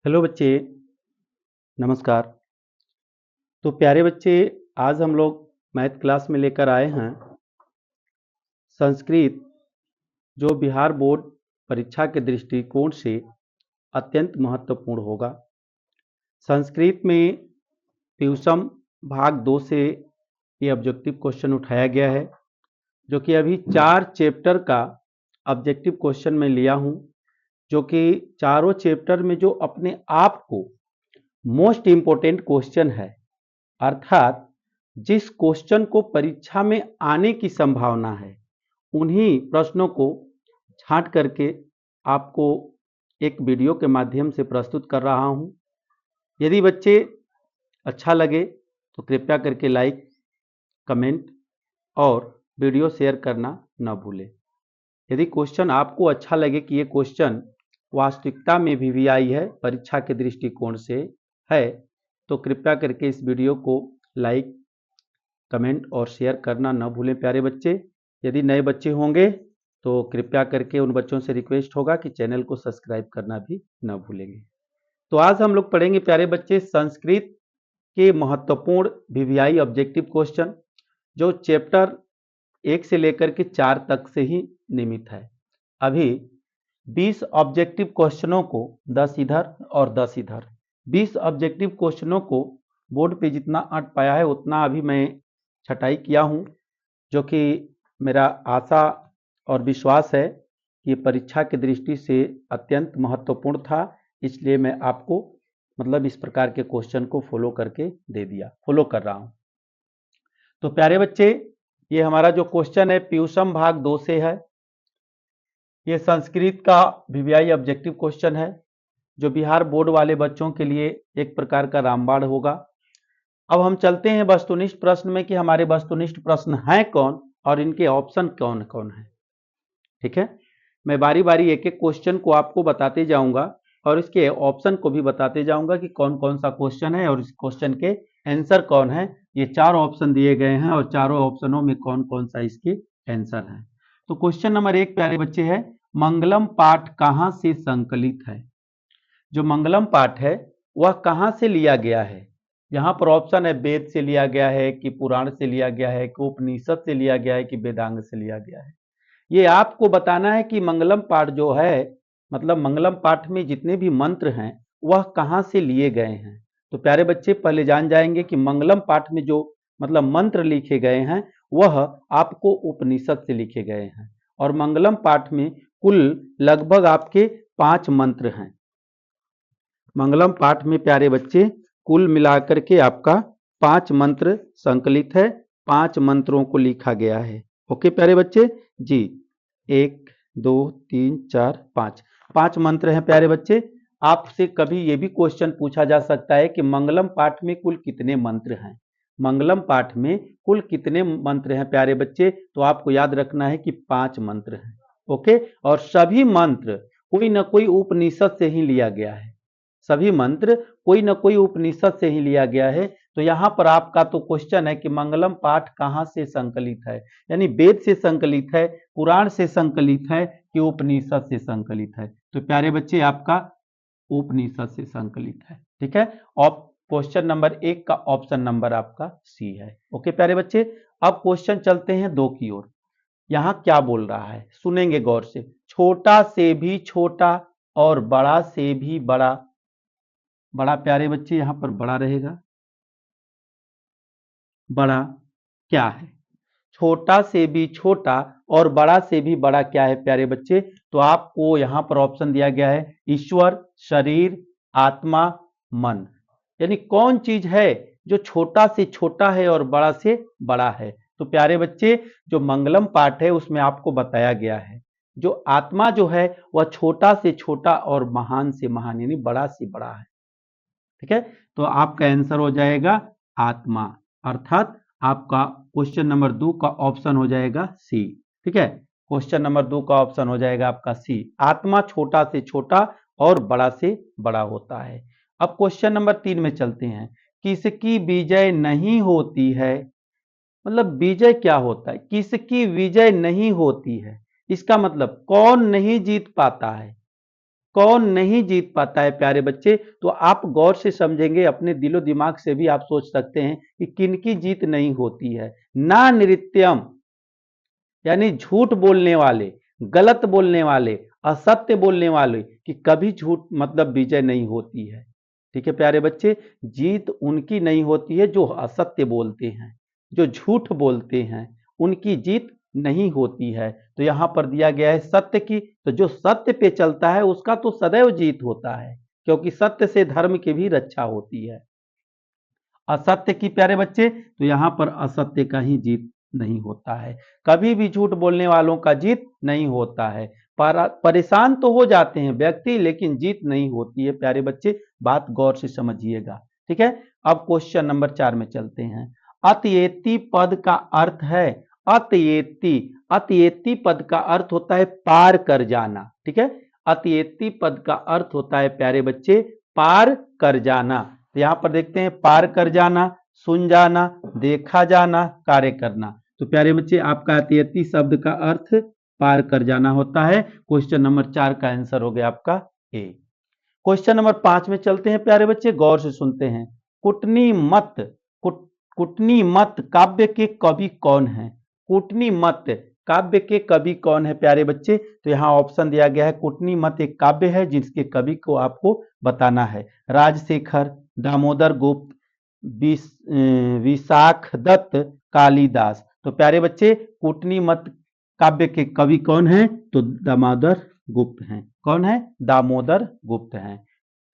Hello बच्चे, नमस्कार। तो प्यारे बच्चे, आज हम लोग मैथ क्लास में लेकर आए हैं संस्कृत, जो बिहार बोर्ड परीक्षा के दृष्टिकोण से अत्यंत महत्वपूर्ण होगा। संस्कृत में ट्यूशन भाग 2 से ये ऑब्जेक्टिव क्वेश्चन उठाया गया है, जो कि अभी 4 चैप्टर का ऑब्जेक्टिव क्वेश्चन मैं लिया हूँ, जो कि चारों चैप्टर में जो अपने आप को मोस्ट इम्पोर्टेंट क्वेश्चन है, अर्थात जिस क्वेश्चन को परीक्षा में आने की संभावना है, उन्हीं प्रश्नों को छांट करके आपको एक वीडियो के माध्यम से प्रस्तुत कर रहा हूं। यदि बच्चे अच्छा लगे तो कृपया करके लाइक, कमेंट और वीडियो शेयर करना न भूलें। यदि क्वेश्चन आपको अच्छा लगे कि ये क्वेश्चन वास्तविकता में वीवीआई है, परीक्षा के दृष्टिकोण से है, तो कृपया करके इस वीडियो को लाइक, कमेंट और शेयर करना न भूलें। प्यारे बच्चे, यदि नए बच्चे होंगे तो कृपया करके उन बच्चों से रिक्वेस्ट होगा कि चैनल को सब्सक्राइब करना भी न भूलेंगे। तो आज हम लोग पढ़ेंगे प्यारे बच्चे संस्कृत के महत्वपूर्ण वीवीआई ऑब्जेक्टिव क्वेश्चन, जो चैप्टर 1 से लेकर के 4 तक से ही नियमित है। अभी 20 ऑब्जेक्टिव क्वेश्चनों को 10 इधर और 10 इधर, 20 ऑब्जेक्टिव क्वेश्चनों को बोर्ड पे जितना अट पाया है उतना अभी मैं छटाई किया हूं, जो कि मेरा आशा और विश्वास है कि परीक्षा की दृष्टि से अत्यंत महत्वपूर्ण था। इसलिए मैं आपको इस प्रकार के क्वेश्चन को फॉलो करके फॉलो कर रहा हूं। तो प्यारे बच्चे, ये हमारा जो क्वेश्चन है प्यूसम भाग 2 से है। ये संस्कृत का वीवीआई ऑब्जेक्टिव क्वेश्चन है, जो बिहार बोर्ड वाले बच्चों के लिए एक प्रकार का रामबाण होगा। अब हम चलते हैं वस्तुनिष्ठ प्रश्न में कि हमारे वस्तुनिष्ठ प्रश्न हैं कौन और इनके ऑप्शन कौन कौन है। ठीक है, मैं बारी बारी एक एक क्वेश्चन को आपको बताते जाऊंगा और इसके ऑप्शन को भी बताते जाऊंगा कि कौन कौन सा क्वेश्चन है और इस क्वेश्चन के आंसर कौन है। ये 4 ऑप्शन दिए गए हैं और चारों ऑप्शनों में कौन कौन सा इसके आंसर है। तो क्वेश्चन नंबर 1 प्यारे बच्चे है, मंगलम पाठ कहां से संकलित है। जो मंगलम पाठ है वह कहां से लिया गया है। यहाँ पर ऑप्शन है वेद से लिया गया है कि पुराण से लिया गया है कि उपनिषद से लिया गया है कि वेदांग से लिया गया है। ये आपको बताना है कि मंगलम पाठ जो है, मंगलम पाठ में जितने भी मंत्र हैं वह कहां से लिए गए हैं। तो प्यारे बच्चे पहले जान जाएंगे कि मंगलम पाठ में जो मंत्र लिखे गए हैं वह आपको उपनिषद से लिखे गए हैं, और मंगलम पाठ में कुल लगभग आपके 5 मंत्र हैं। मंगलम पाठ में प्यारे बच्चे कुल मिलाकर के आपका 5 मंत्र संकलित है, 5 मंत्रों को लिखा गया है। ओके प्यारे बच्चे जी, 1 2 3 4 5 5 मंत्र हैं प्यारे बच्चे। आपसे कभी ये भी क्वेश्चन पूछा जा सकता है कि मंगलम पाठ में कुल कितने मंत्र हैं। मंगलम पाठ में कुल कितने मंत्र हैं प्यारे बच्चे, तो आपको याद रखना है कि 5 मंत्र हैं। ओके, और सभी मंत्र कोई ना कोई उपनिषद से ही लिया गया है। सभी मंत्र कोई ना कोई उपनिषद से ही लिया गया है। तो यहाँ पर आपका तो क्वेश्चन है कि मंगलम पाठ कहाँ से संकलित है, यानी वेद से संकलित है, पुराण से संकलित है कि उपनिषद से संकलित है। तो प्यारे बच्चे आपका उपनिषद से संकलित है। ठीक है, और क्वेश्चन नंबर 1 का ऑप्शन नंबर आपका सी है। ओके प्यारे बच्चे, अब क्वेश्चन चलते हैं 2 की ओर। यहाँ क्या बोल रहा है सुनेंगे गौर से। छोटा से भी छोटा और बड़ा से भी बड़ा। बड़ा प्यारे बच्चे यहाँ पर बड़ा रहेगा। बड़ा क्या है, छोटा से भी छोटा और बड़ा से भी बड़ा क्या है प्यारे बच्चे। तो आपको यहाँ पर ऑप्शन दिया गया है ईश्वर, शरीर, आत्मा, मन। यानी कौन चीज है जो छोटा से छोटा है और बड़ा से बड़ा है। तो प्यारे बच्चे जो मंगलम पाठ है उसमें आपको बताया गया है जो आत्मा जो है वह छोटा से छोटा और महान से महान यानी बड़ा से बड़ा है। ठीक है, तो आपका आंसर हो जाएगा आत्मा, अर्थात आपका क्वेश्चन नंबर 2 का ऑप्शन हो जाएगा सी। ठीक है, क्वेश्चन नंबर 2 का ऑप्शन हो जाएगा आपका सी, आत्मा छोटा से छोटा और बड़ा से बड़ा होता है। अब क्वेश्चन नंबर 3 में चलते हैं। किसकी विजय नहीं होती है, विजय क्या होता है, किसकी विजय नहीं होती है, इसका मतलब कौन नहीं जीत पाता है, कौन नहीं जीत पाता है प्यारे बच्चे? तो आप गौर से समझेंगे, अपने दिलो दिमाग से भी आप सोच सकते हैं कि किनकी जीत नहीं होती है। ना नृत्यम, यानी झूठ बोलने वाले, गलत बोलने वाले, असत्य बोलने वाले की कभी झूठ मतलब विजय नहीं होती है। ठीक है प्यारे बच्चे, जीत उनकी नहीं होती है जो असत्य बोलते हैं, जो झूठ बोलते हैं, उनकी जीत नहीं होती है। तो यहां पर दिया गया है सत्य की, तो जो सत्य पे चलता है उसका तो सदैव जीत होता है, क्योंकि सत्य से धर्म की भी रक्षा होती है। असत्य की प्यारे बच्चे, तो यहां पर असत्य का ही जीत नहीं होता है, कभी भी झूठ बोलने वालों का जीत नहीं होता है। परेशान तो हो जाते हैं व्यक्ति, लेकिन जीत नहीं होती है प्यारे बच्चे, बात गौर से समझिएगा। ठीक है, अब क्वेश्चन नंबर 4 में चलते हैं। अतएति पद का अर्थ है, अतएति, अतएति पद का अर्थ होता है पार कर जाना। ठीक है, अतएति पद का अर्थ होता है प्यारे बच्चे पार कर जाना। तो यहां पर देखते हैं पार कर जाना, सुन जाना, देखा जाना, कार्य करना। तो प्यारे बच्चे आपका अतएति शब्द का अर्थ पार कर जाना होता है। क्वेश्चन नंबर 4 का आंसर हो गया आपका ए। क्वेश्चन नंबर 5 में चलते हैं प्यारे बच्चे, गौर से सुनते हैं। कुटनी मत, कुटनी मत काव्य के कवि कौन है? कुटनी मत काव्य के कवि कौन है प्यारे बच्चे? तो यहाँ ऑप्शन दिया गया है, कुटनी मत एक काव्य है जिसके कवि को आपको बताना है। राजशेखर, दामोदर गुप्त, विशाख दत्त, कालिदास। तो प्यारे बच्चे कुटनी मत काव्य के कवि कौन है? तो दामोदर गुप्त हैं। कौन है? दामोदर गुप्त हैं।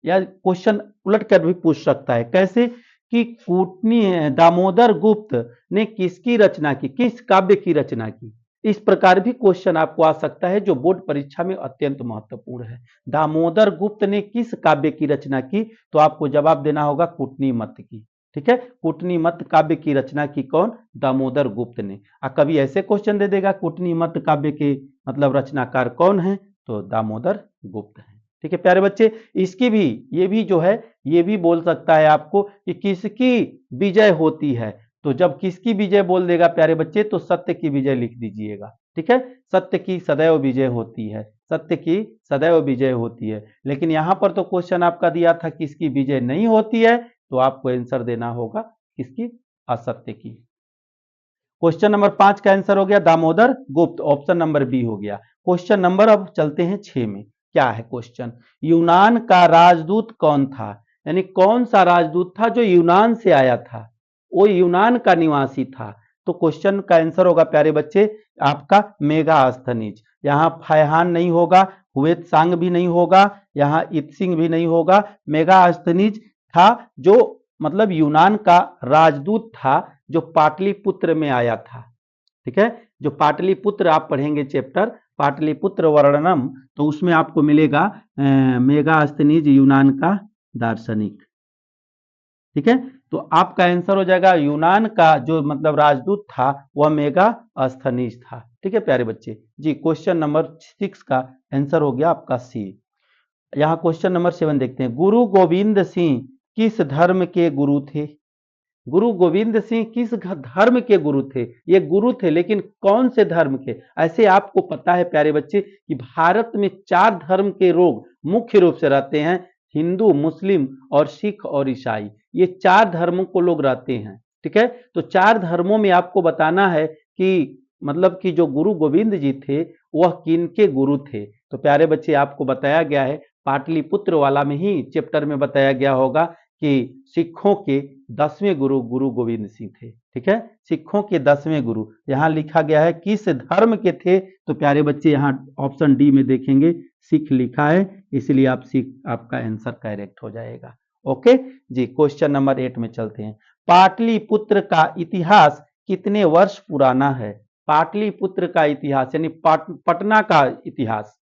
या क्वेश्चन उलट कर भी पूछ सकता है, कैसे कि कुटनी दामोदर गुप्त ने किसकी रचना की, किस काव्य की रचना की? इस प्रकार भी क्वेश्चन आपको आ सकता है, जो बोर्ड परीक्षा में अत्यंत महत्वपूर्ण है। दामोदर गुप्त ने किस काव्य की रचना की? तो आपको जवाब देना होगा कुटनी मत की। ठीक है, कुटनी मत काव्य की रचना की कौन? दामोदर गुप्त ने। कभी ऐसे क्वेश्चन दे देगा कुटनी मत काव्य के मतलब रचनाकार कौन है? तो दामोदर गुप्त है। ठीक है प्यारे बच्चे, इसकी भी ये भी जो है ये भी बोल सकता है आपको कि किसकी विजय होती है। तो जब किसकी विजय बोल देगा प्यारे बच्चे, तो सत्य की विजय लिख दीजिएगा। ठीक है, सत्य की सदैव विजय होती है, सत्य की सदैव विजय होती है। लेकिन यहां पर तो क्वेश्चन आपका दिया था किसकी विजय नहीं होती है, तो आपको आंसर देना होगा किसकी? असत्य की। क्वेश्चन नंबर 5 का आंसर हो गया दामोदर गुप्त, ऑप्शन नंबर बी हो गया। क्वेश्चन नंबर अब चलते हैं 6 में। क्या है क्वेश्चन? यूनान का राजदूत कौन था? यानी कौन सा राजदूत था जो यूनान से आया था, वो यूनान का निवासी था। तो क्वेश्चन का आंसर होगा प्यारे बच्चे आपका मेगास्थनीज। यहाँ फैहान नहीं होगा, हुवेत सांग भी नहीं होगा, यहाँ इत्सिंग भी नहीं होगा, मेगास्थनीज था जो मतलब यूनान का राजदूत था, जो पाटलिपुत्र में आया था। ठीक है, जो पाटलिपुत्र आप पढ़ेंगे चैप्टर पाटलिपुत्र वर्णनम, तो उसमें आपको मिलेगा मेगास्थनीज यूनान का दार्शनिक। ठीक है, तो आपका आंसर हो जाएगा यूनान का जो मतलब राजदूत था वह मेगास्थनीज था। ठीक है प्यारे बच्चे जी, क्वेश्चन नंबर 6 का आंसर हो गया आपका सी। यहाँ क्वेश्चन नंबर 7 देखते हैं। गुरु गोविंद सिंह किस धर्म के गुरु थे? गुरु गोविंद सिंह किस धर्म के गुरु थे? ये गुरु थे, लेकिन कौन से धर्म के? ऐसे आपको पता है प्यारे बच्चे कि भारत में 4 धर्म के लोग मुख्य रूप से रहते हैं, हिंदू, मुस्लिम और सिख और ईसाई। ये 4 धर्मों को लोग रहते हैं। ठीक है, तो 4 धर्मों में आपको बताना है कि मतलब कि जो गुरु गोविंद जी थे वह किन के गुरु थे। तो प्यारे बच्चे आपको बताया गया है, पाटलिपुत्र वाला में ही चैप्टर में बताया गया होगा कि सिखों के 10वें गुरु गुरु गोविंद सिंह थे। ठीक है, सिखों के 10वें गुरु। यहाँ लिखा गया है किस धर्म के थे, तो प्यारे बच्चे यहाँ ऑप्शन डी में देखेंगे सिख लिखा है, इसलिए आप सिख आपका आंसर करेक्ट हो जाएगा। ओके जी, क्वेश्चन नंबर 8 में चलते हैं। पाटलिपुत्र का इतिहास कितने वर्ष पुराना है? पाटलिपुत्र का इतिहास यानी पटना का इतिहास,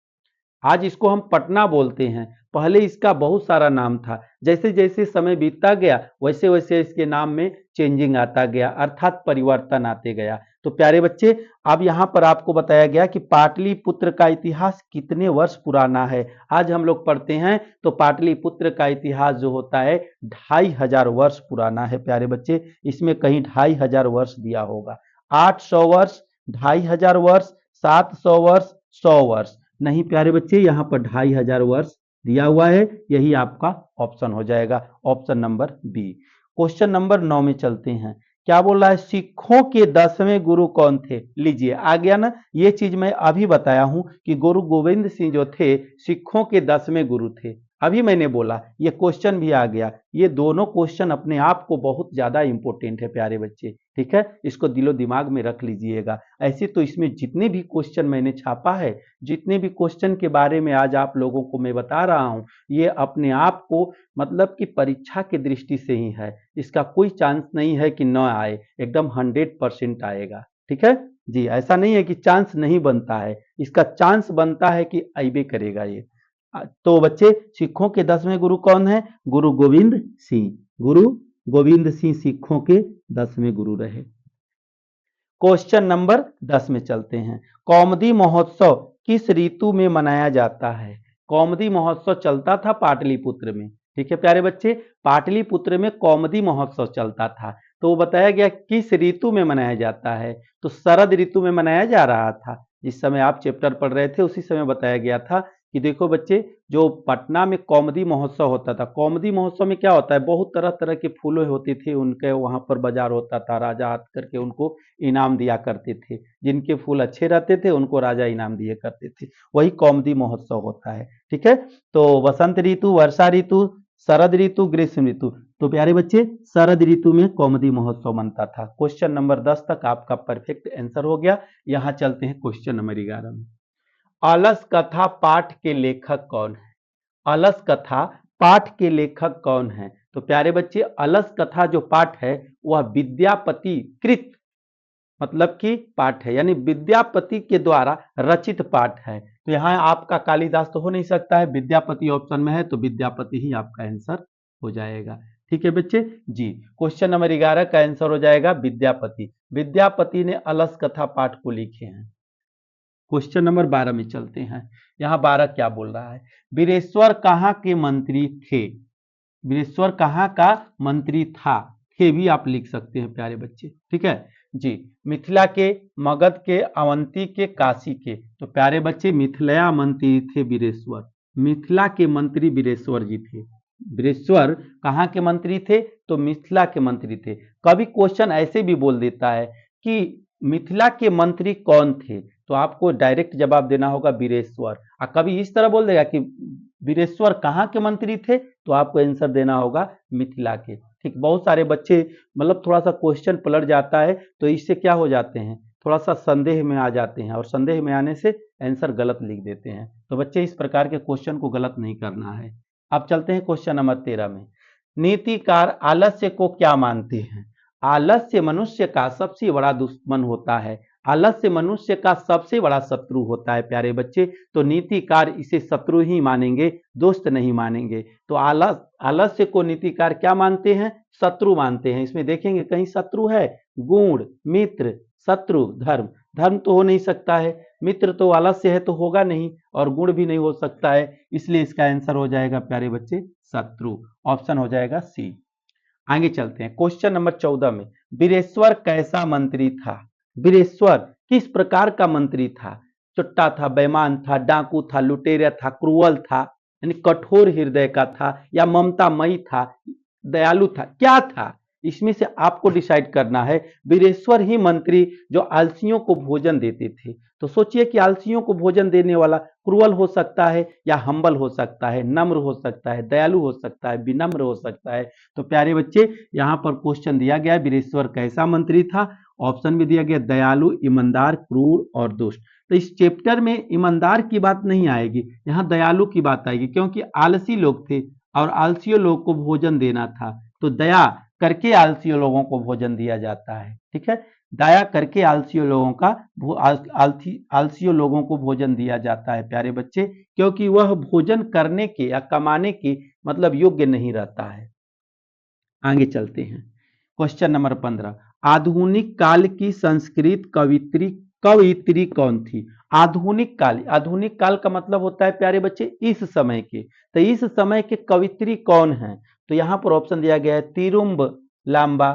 आज इसको हम पटना बोलते हैं, पहले इसका बहुत सारा नाम था। जैसे जैसे समय बीतता गया वैसे वैसे इसके नाम में चेंजिंग आता गया, अर्थात परिवर्तन आते गया। तो प्यारे बच्चे अब यहाँ पर आपको बताया गया कि पाटलिपुत्र का इतिहास कितने वर्ष पुराना है। आज हम लोग पढ़ते हैं तो पाटलिपुत्र का इतिहास जो होता है 2500 वर्ष पुराना है प्यारे बच्चे। इसमें कहीं 2500 वर्ष दिया होगा, 800 वर्ष, 2500 वर्ष, 700 वर्ष, 100 वर्ष नहीं प्यारे बच्चे, यहाँ पर 2500 वर्ष दिया हुआ है, यही आपका ऑप्शन हो जाएगा, option number B. Question number 9 में चलते हैं। क्या बोल रहा है, सिखों के 10वें गुरु कौन थे? लीजिए आ गया ना, ये चीज मैं अभी बताया हूं कि गुरु गोविंद सिंह जो थे सिखों के 10वें गुरु थे, अभी मैंने बोला, ये क्वेश्चन भी आ गया। ये दोनों क्वेश्चन अपने आप को बहुत ज्यादा इंपॉर्टेंट है प्यारे बच्चे, ठीक है, इसको दिलो दिमाग में रख लीजिएगा। ऐसे तो इसमें जितने भी क्वेश्चन मैंने छापा है, जितने भी क्वेश्चन के बारे में आज आप लोगों को मैं बता रहा हूं, ये अपने आप को मतलब कि परीक्षा की दृष्टि से ही है, इसका कोई चांस नहीं है कि न आए, एकदम 100% आएगा, ठीक है जी। ऐसा नहीं है कि चांस नहीं बनता है, इसका चांस बनता है कि आइबे करेगा ये। तो बच्चे, सिखों के 10वें गुरु कौन है? गुरु गोविंद सिंह। गुरु गोविंद सिंह सिखों के 10वें गुरु रहे। क्वेश्चन नंबर 10 में चलते हैं। कौमुदी महोत्सव किस ऋतु में मनाया जाता है? कौमुदी महोत्सव चलता था पाटलिपुत्र में, ठीक है प्यारे बच्चे, पाटलिपुत्र में कौमुदी महोत्सव चलता था। तो वो बताया गया किस ऋतु में मनाया जाता है, तो शरद ऋतु में मनाया जा रहा था। जिस समय आप चैप्टर पढ़ रहे थे उसी समय बताया गया था कि देखो बच्चे, जो पटना में कौमुदी महोत्सव होता था, कौमुदी महोत्सव में क्या होता है, बहुत तरह तरह के फूलों होते थे, उनके वहां पर बाजार होता था, राजा आकर करके उनको इनाम दिया करते थे, जिनके फूल अच्छे रहते थे उनको राजा इनाम दिए करते थे, वही कौमुदी महोत्सव होता है, ठीक है। तो वसंत ऋतु, वर्षा ऋतु, शरद ऋतु, ग्रीष्म ऋतु, तो प्यारे बच्चे शरद ऋतु में कौमुदी महोत्सव मनता था। क्वेश्चन नंबर 10 तक आपका परफेक्ट आंसर हो गया। यहाँ चलते हैं क्वेश्चन नंबर 11 में। अलस कथा पाठ के लेखक कौन है? अलस कथा पाठ के लेखक कौन है? तो प्यारे बच्चे, अलस कथा जो पाठ है वह विद्यापति कृत मतलब कि पाठ है, यानी विद्यापति के द्वारा रचित पाठ है। तो यहाँ आपका कालिदास तो हो नहीं सकता है, विद्यापति ऑप्शन में है तो विद्यापति ही आपका आंसर हो जाएगा, ठीक है बच्चे जी। क्वेश्चन नंबर 11 का आंसर हो जाएगा विद्यापति। विद्यापति ने अलस कथा पाठ को लिखे हैं। क्वेश्चन नंबर 12 में चलते हैं। यहाँ 12 क्या बोल रहा है, वीरेश्वर कहाँ के मंत्री थे? वीरेश्वर कहाँ का मंत्री था? थे भी आप लिख सकते हैं प्यारे बच्चे, ठीक है जी। मिथिला के, मगध के, अवंती के, काशी के, तो प्यारे बच्चे मिथिला मंत्री थे वीरेश्वर, मिथिला के मंत्री वीरेश्वर जी थे। वीरेश्वर कहाँ के मंत्री थे? तो मिथिला के मंत्री थे। कभी क्वेश्चन ऐसे भी बोल देता है कि मिथिला के मंत्री कौन थे, तो आपको डायरेक्ट जवाब देना होगा वीरेश्वर। और कभी इस तरह बोल देगा कि वीरेश्वर कहाँ के मंत्री थे, तो आपको आंसर देना होगा मिथिला के, ठीक। बहुत सारे बच्चे मतलब थोड़ा सा क्वेश्चन पलट जाता है तो इससे क्या हो जाते हैं, थोड़ा सा संदेह में आ जाते हैं, और संदेह में आने से आंसर गलत लिख देते हैं। तो बच्चे इस प्रकार के क्वेश्चन को गलत नहीं करना है। अब चलते हैं क्वेश्चन नंबर 13 में। नीतिकार आलस्य को क्या मानते हैं? आलस्य मनुष्य का सबसे बड़ा दुश्मन होता है, आलस्य मनुष्य का सबसे बड़ा शत्रु होता है प्यारे बच्चे। तो नीतिकार इसे शत्रु ही मानेंगे, दोस्त नहीं मानेंगे। तो आलस्य को नीतिकार क्या मानते हैं? शत्रु मानते हैं। इसमें देखेंगे कहीं शत्रु है, गुण, मित्र, शत्रु, धर्म, धर्म तो हो नहीं सकता है, मित्र तो आलस्य है तो होगा नहीं, और गुण भी नहीं हो सकता है, इसलिए इसका आंसर हो जाएगा प्यारे बच्चे शत्रु, ऑप्शन हो जाएगा सी। आगे चलते हैं क्वेश्चन नंबर 14 में। वीरेश्वर कैसा मंत्री था? वीरेश्वर किस प्रकार का मंत्री था? चुट्टा था, बेईमान था, डाकू था, लुटेरा था, क्रूअल था, यानी कठोर हृदय का था, या ममतामयी था, दयालु था, क्या था? इसमें से आपको डिसाइड करना है। वीरेश्वर ही मंत्री जो आलसियों को भोजन देते थे। तो सोचिए कि आलसियों को भोजन देने वाला क्रूअल हो सकता है या हम्बल हो सकता है, नम्र हो सकता है, दयालु हो सकता है, विनम्र हो सकता है। तो प्यारे बच्चे, यहाँ पर क्वेश्चन दिया गया वीरेश्वर कैसा मंत्री था, ऑप्शन भी दिया गया दयालु, ईमानदार, क्रूर और दुष्ट। तो इस चैप्टर में ईमानदार की बात नहीं आएगी, यहाँ दयालु की बात आएगी, क्योंकि आलसी लोग थे और आलसियों लोग को भोजन देना था। तो दया करके आलसियों लोगों को भोजन दिया जाता है, ठीक है। दया करके आलसियों लोगों का आलसियों लोगों को भोजन दिया जाता है प्यारे बच्चे, क्योंकि वह भोजन करने के या कमाने के मतलब योग्य नहीं रहता है। आगे चलते हैं क्वेश्चन नंबर 15। आधुनिक काल की संस्कृत कवियत्री कौन थी? आधुनिक काल का मतलब होता है प्यारे बच्चे इस समय के। तो इस समय के कवियत्री कौन है? तो यहाँ पर ऑप्शन दिया गया है तिरुम्ब लांबा,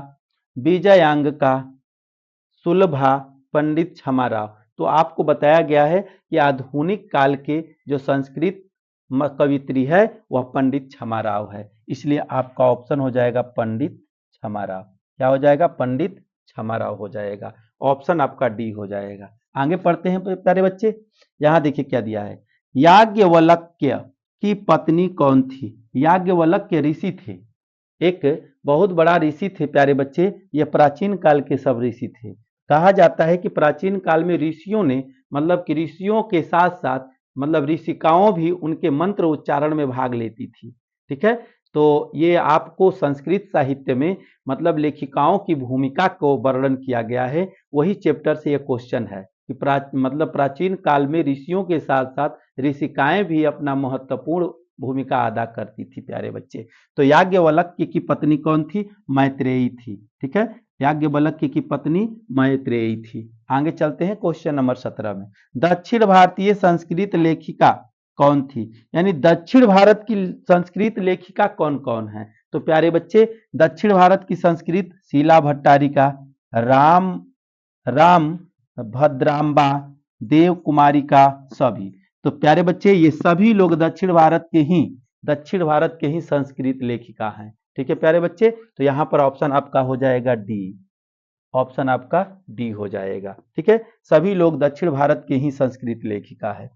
विजयांगका, सुलभा, पंडित क्षमाराव। तो आपको बताया गया है कि आधुनिक काल के जो संस्कृत कवित्री है वह पंडित क्षमा राव है। इसलिए आपका ऑप्शन हो जाएगा पंडित क्षमा राव। क्या हो जाएगा? पंडित क्षमा राव हो जाएगा। ऑप्शन आपका डी हो जाएगा। आगे पढ़ते हैं प्यारे बच्चे। यहाँ देखिए क्या दिया है। याज्ञवल्क्य की पत्नी कौन थी? याज्ञवल्क्य ऋषि थे, एक बहुत बड़ा ऋषि थे प्यारे बच्चे। ये प्राचीन काल के सब ऋषि थे। कहा जाता है कि प्राचीन काल में ऋषियों ने मतलब कि ऋषियों के साथ साथ मतलब ऋषिकाओं भी उनके मंत्र उच्चारण में भाग लेती थी। ठीक है, तो ये आपको संस्कृत साहित्य में मतलब लेखिकाओं की भूमिका को वर्णन किया गया है। वही चैप्टर से ये क्वेश्चन है कि प्राचीन काल में ऋषियों के साथ साथ ऋषिकाएं भी अपना महत्वपूर्ण भूमिका अदा करती थी प्यारे बच्चे। तो याज्ञवल्क्य की पत्नी कौन थी? मैत्रेयी थी। ठीक है, याज्ञवल्क्य की पत्नी मैत्रेयी थी। आगे चलते हैं क्वेश्चन नंबर 17 में। दक्षिण भारतीय संस्कृत लेखिका कौन थी? यानी दक्षिण भारत की संस्कृत लेखिका कौन कौन है? तो प्यारे बच्चे दक्षिण भारत की संस्कृत शीला भट्टारिका, राम राम भद्रांबा, देव कुमारिका, सभी। तो प्यारे बच्चे ये सभी लोग दक्षिण भारत के ही संस्कृत लेखिका हैं। ठीक है प्यारे बच्चे, तो यहाँ पर ऑप्शन आपका हो जाएगा डी। ऑप्शन आपका डी हो जाएगा। ठीक है, सभी लोग दक्षिण भारत के ही संस्कृत लेखिका है।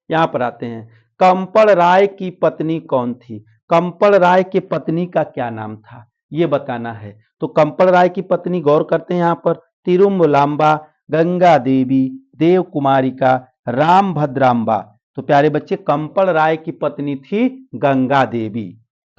यहाँ पर आते हैं। कंपल राय की पत्नी कौन थी? कंपल राय के पत्नी का क्या नाम था ये बताना है। तो कंपल राय की पत्नी गौर करते हैं यहाँ पर तिरुमलांबा, गंगा देवी, देव कुमारिका, राम भद्रांबा। तो प्यारे बच्चे कंपल राय की पत्नी थी गंगा देवी।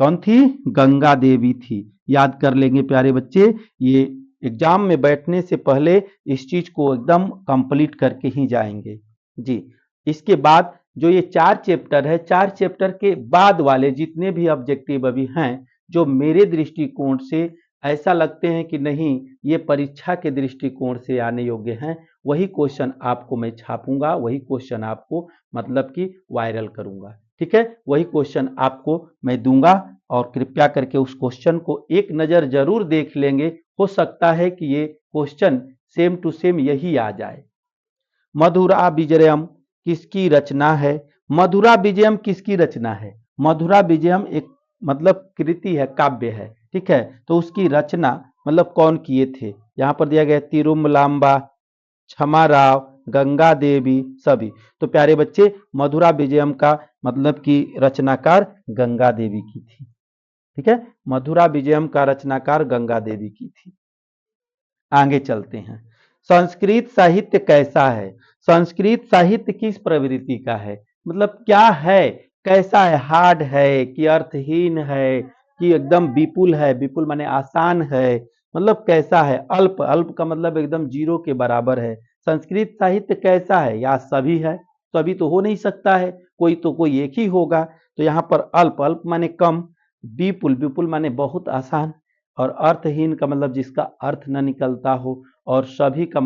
कौन थी? गंगा देवी थी। याद कर लेंगे प्यारे बच्चे, ये एग्जाम में बैठने से पहले इस चीज को एकदम कंप्लीट करके ही जाएंगे जी। इसके बाद जो ये 4 चैप्टर है, 4 चैप्टर के बाद वाले जितने भी ऑब्जेक्टिव अभी हैं, जो मेरे दृष्टिकोण से ऐसा लगते हैं कि नहीं ये परीक्षा के दृष्टिकोण से आने योग्य हैं, वही क्वेश्चन आपको मैं छापूंगा, वही क्वेश्चन आपको मतलब कि वायरल करूंगा। ठीक है, वही क्वेश्चन आपको मैं दूंगा और कृपया करके उस क्वेश्चन को एक नज़र जरूर देख लेंगे। हो सकता है कि ये क्वेश्चन सेम टू सेम यही आ जाए। मधुरा विजयम किसकी रचना है? मधुरा विजयम किसकी रचना है? मधुरा विजयम एक मतलब कृति है, काव्य है। ठीक है, तो उसकी रचना मतलब कौन किए थे? यहाँ पर दिया गया तिरुमलांबा, क्षमा राव, गंगा देवी, सभी। तो प्यारे बच्चे मधुरा विजयम का मतलब कि रचनाकार गंगा देवी की थी। ठीक है, मधुरा विजयम का रचनाकार गंगा देवी की थी। आगे चलते हैं। संस्कृत साहित्य कैसा है? संस्कृत साहित्य किस प्रवृत्ति का है? मतलब क्या है, कैसा है? हार्ड है कि अर्थहीन है कि एकदम विपुल है? विपुल माने आसान है, मतलब कैसा है? अल्प, अल्प का मतलब एकदम जीरो के बराबर है। संस्कृत साहित्य कैसा है? या सभी है? सभी तो हो नहीं सकता है, कोई तो कोई एक ही होगा। तो यहाँ पर अल्प, अल्प माने कम, विपुल, विपुल माने बहुत आसान, और अर्थहीन का मतलब जिसका अर्थ न निकलता हो, और सभी का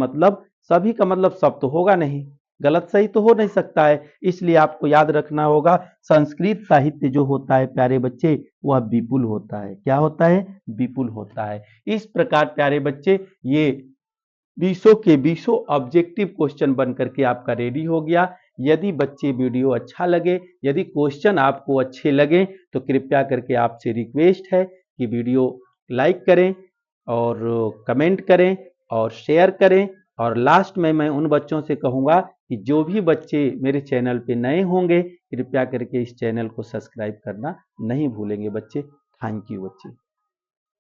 मतलब सब तो होगा नहीं, गलत सही तो हो नहीं सकता है। इसलिए आपको याद रखना होगा संस्कृत साहित्य जो होता है प्यारे बच्चे वह विपुल होता है। क्या होता है? विपुल होता है। इस प्रकार प्यारे बच्चे ये 20 के 20 ऑब्जेक्टिव क्वेश्चन बन करके आपका रेडी हो गया। यदि बच्चे वीडियो अच्छा लगे, यदि क्वेश्चन आपको अच्छे लगे, तो कृपया करके आपसे रिक्वेस्ट है कि वीडियो लाइक करें और कमेंट करें और शेयर करें। और लास्ट में मैं उन बच्चों से कहूँगा कि जो भी बच्चे मेरे चैनल पे नए होंगे, कृपया करके इस चैनल को सब्सक्राइब करना नहीं भूलेंगे बच्चे। थैंक यू बच्चे।